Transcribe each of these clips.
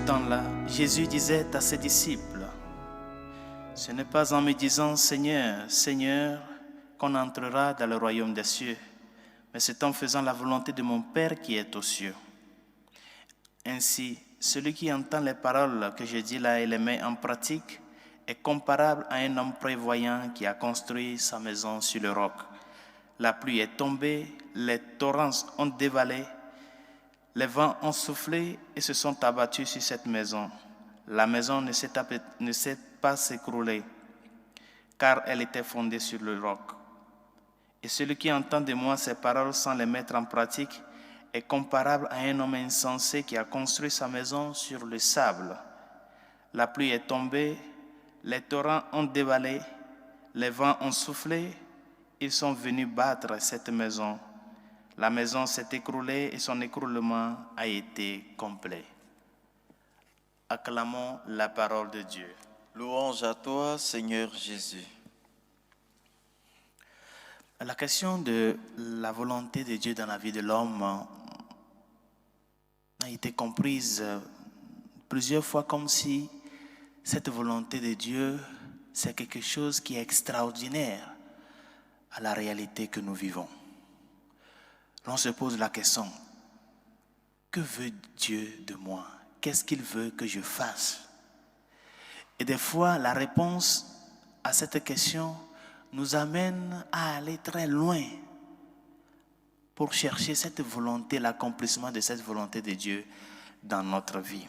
temps-là, Jésus disait à ses disciples, « Ce n'est pas en me disant « Seigneur, Seigneur » qu'on entrera dans le royaume des cieux, mais c'est en faisant la volonté de mon Père qui est aux cieux. » Ainsi, celui qui entend les paroles que je dis là et les met en pratique est comparable à un homme prévoyant qui a construit sa maison sur le roc. La pluie est tombée, les torrents ont dévalé, les vents ont soufflé et se sont abattus sur cette maison. La maison ne s'est pas s'écrouler, car elle était fondée sur le roc. Et celui qui entend de moi ces paroles sans les mettre en pratique est comparable à un homme insensé qui a construit sa maison sur le sable. La pluie est tombée, les torrents ont dévalé, les vents ont soufflé, ils sont venus battre cette maison. La maison s'est écroulée et son écroulement a été complet. Acclamons la parole de Dieu. Louange à toi, Seigneur Jésus. La question de la volonté de Dieu dans la vie de l'homme a été comprise plusieurs fois comme si cette volonté de Dieu, c'est quelque chose qui est extraordinaire à la réalité que nous vivons. L'on se pose la question, que veut Dieu de moi? Qu'est-ce qu'il veut que je fasse? Et des fois, la réponse à cette question nous amène à aller très loin pour chercher cette volonté, l'accomplissement de cette volonté de Dieu dans notre vie.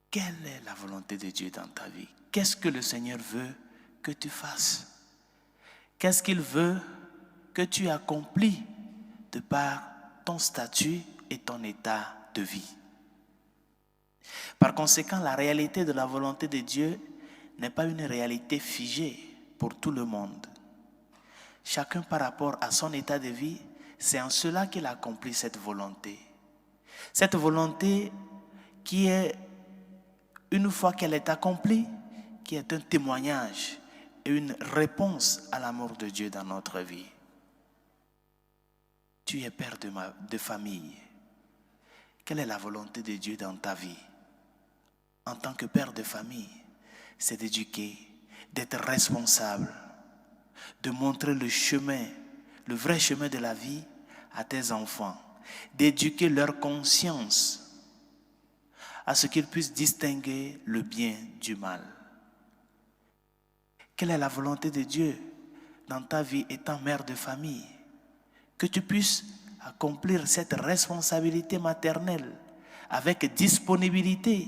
Quelle est la volonté de Dieu dans ta vie? Qu'est-ce que le Seigneur veut que tu fasses? Qu'est-ce qu'il veut que tu accomplis de par ton statut et ton état de vie? Par conséquent, la réalité de la volonté de Dieu n'est pas une réalité figée pour tout le monde. Chacun par rapport à son état de vie, c'est en cela qu'il accomplit cette volonté. Cette volonté qui est, une fois qu'elle est accomplie, qui est un témoignage et une réponse à l'amour de Dieu dans notre vie. Tu es père de famille. Quelle est la volonté de Dieu dans ta vie? En tant que père de famille, c'est d'éduquer, d'être responsable, de montrer le chemin, le vrai chemin de la vie à tes enfants, d'éduquer leur conscience à ce qu'ils puissent distinguer le bien du mal. Quelle est la volonté de Dieu dans ta vie étant mère de famille? Que tu puisses accomplir cette responsabilité maternelle avec disponibilité,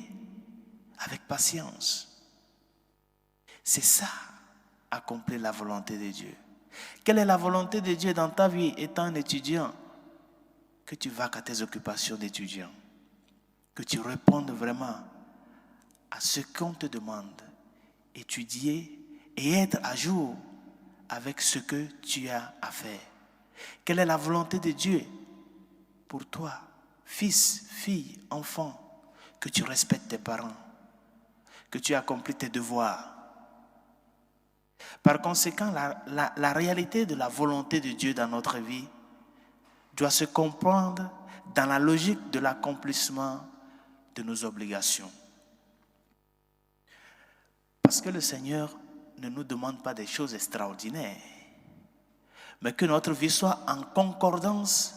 avec patience. C'est ça, accomplir la volonté de Dieu. Quelle est la volonté de Dieu dans ta vie étant un étudiant? Que tu vaques à tes occupations d'étudiant. Que tu répondes vraiment à ce qu'on te demande. Étudier et être à jour avec ce que tu as à faire. Quelle est la volonté de Dieu pour toi, fils, fille, enfant? Que tu respectes tes parents, que tu accomplis tes devoirs. Par conséquent, la réalité de la volonté de Dieu dans notre vie doit se comprendre dans la logique de l'accomplissement de nos obligations. Parce que le Seigneur ne nous demande pas des choses extraordinaires, mais que notre vie soit en concordance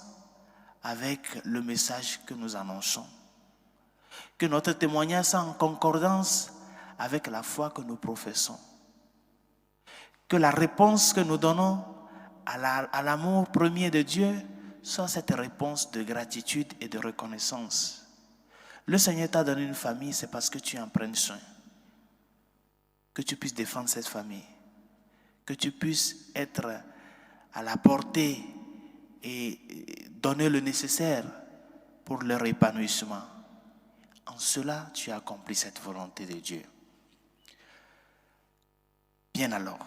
avec le message que nous annonçons. Que notre témoignage soit en concordance avec la foi que nous professons. Que la réponse que nous donnons à l'amour premier de Dieu soit cette réponse de gratitude et de reconnaissance. Le Seigneur t'a donné une famille, c'est parce que tu en prennes soin. Que tu puisses défendre cette famille. Que tu puisses être à la portée et donner le nécessaire pour leur épanouissement. En cela, tu as accompli cette volonté de Dieu. Bien alors,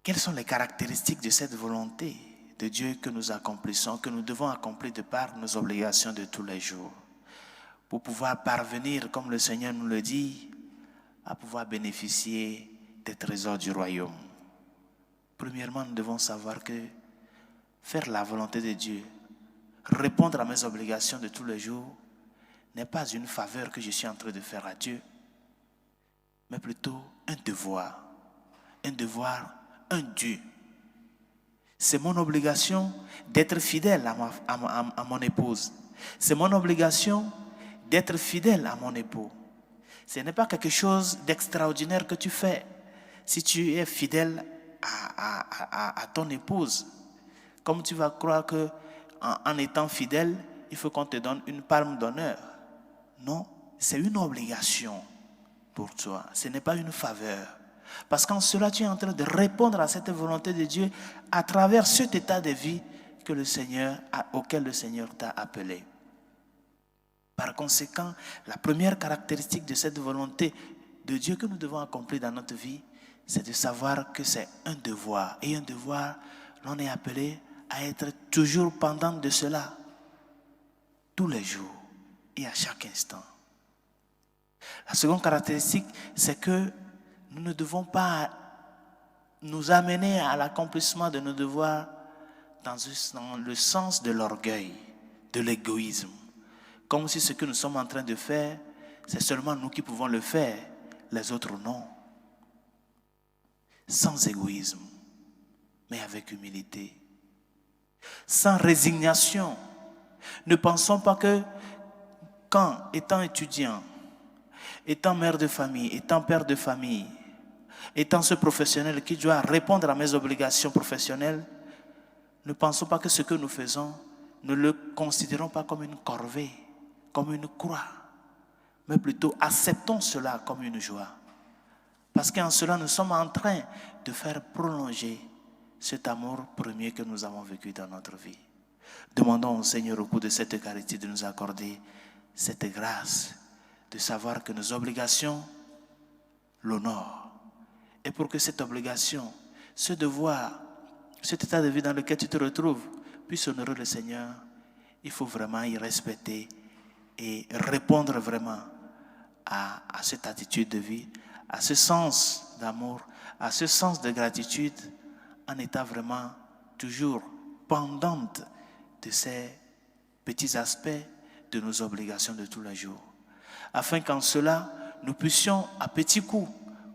quelles sont les caractéristiques de cette volonté de Dieu que nous accomplissons, que nous devons accomplir de par nos obligations de tous les jours, pour pouvoir parvenir, comme le Seigneur nous le dit, à pouvoir bénéficier des trésors du royaume? Premièrement, nous devons savoir que faire la volonté de Dieu répondre à mes obligations de tous les jours n'est pas une faveur que je suis en train de faire à Dieu, mais plutôt un devoir, un dû. C'est mon obligation d'être fidèle à mon épouse. C'est mon obligation d'être fidèle à mon époux. Ce n'est pas quelque chose d'extraordinaire que tu fais. Si tu es fidèle à ton épouse, comme tu vas croire que en étant fidèle, il faut qu'on te donne une palme d'honneur. Non, c'est une obligation pour toi. Ce n'est pas une faveur. Parce qu'en cela, tu es en train de répondre à cette volonté de Dieu à travers cet état de vie auquel le Seigneur t'a appelé. Par conséquent, la première caractéristique de cette volonté de Dieu que nous devons accomplir dans notre vie, c'est de savoir que c'est un devoir. Et un devoir, l'on est appelé à être toujours pendant de cela, tous les jours et à chaque instant. La seconde caractéristique, c'est que nous ne devons pas nous amener à l'accomplissement de nos devoirs dans le sens de l'orgueil, de l'égoïsme. Comme si ce que nous sommes en train de faire, c'est seulement nous qui pouvons le faire, les autres non. Sans égoïsme, mais avec humilité. Sans résignation. Ne pensons pas que quand, étant étudiant, étant mère de famille, étant père de famille, étant ce professionnel qui doit répondre à mes obligations professionnelles, ne pensons pas que ce que nous faisons, ne le considérons pas comme une corvée, comme une croix, mais plutôt acceptons cela comme une joie. Parce qu'en cela, nous sommes en train de faire prolonger cet amour premier que nous avons vécu dans notre vie. Demandons au Seigneur au cours de cette Eucharistie de nous accorder cette grâce de savoir que nos obligations l'honorent. Et pour que cette obligation, ce devoir, cet état de vie dans lequel tu te retrouves puisse honorer le Seigneur, il faut vraiment y respecter et répondre vraiment à cette attitude de vie, à ce sens d'amour, à ce sens de gratitude, en étant vraiment toujours pendante de ces petits aspects de nos obligations de tous les jours. Afin qu'en cela, nous puissions à petits coups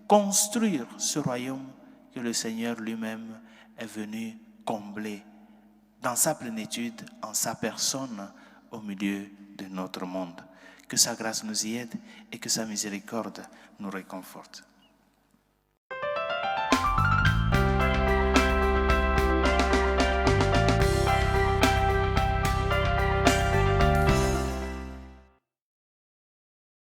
construire ce royaume que le Seigneur lui-même est venu combler dans sa plénitude, en sa personne, au milieu de notre monde. Que sa grâce nous y aide et que sa miséricorde nous réconforte.